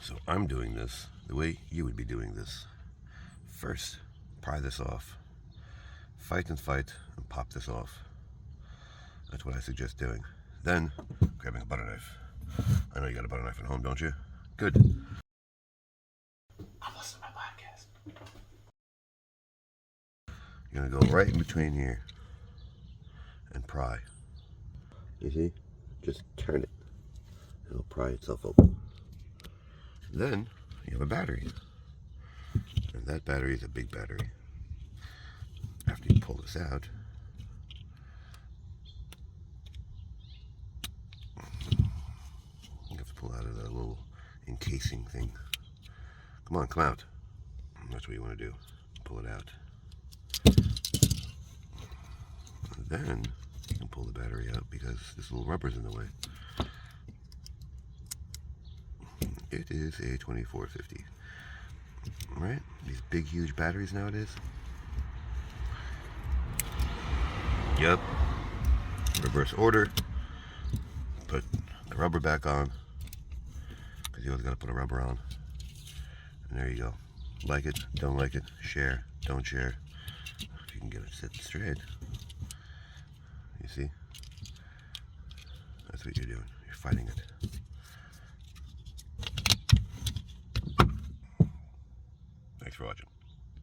So I'm doing this the way you would be doing this. First, pry this off. Fight and pop this off. That's what I suggest doing. Then, grabbing a butter knife. I know you got a butter knife at home, don't you? Good. I'm listening to my podcast. You're gonna go right in between here and pry. You see? Just turn it. It'll pry itself open. Then you have a battery. And that battery is a big battery. After you pull this out, you have to pull out of the little encasing thing. Come on, come out. That's what you want to do. Pull it out. And then you can pull the battery out because this little rubber's in the way. It is a 2450. Right? These big, huge batteries nowadays. Yep. Reverse order. Put the rubber back on. Because you always got to put a rubber on. And there you go. Like it, don't like it, share, don't share. If you can get it sitting straight. You see? That's what you're doing. You're fighting it. Thanks for watching.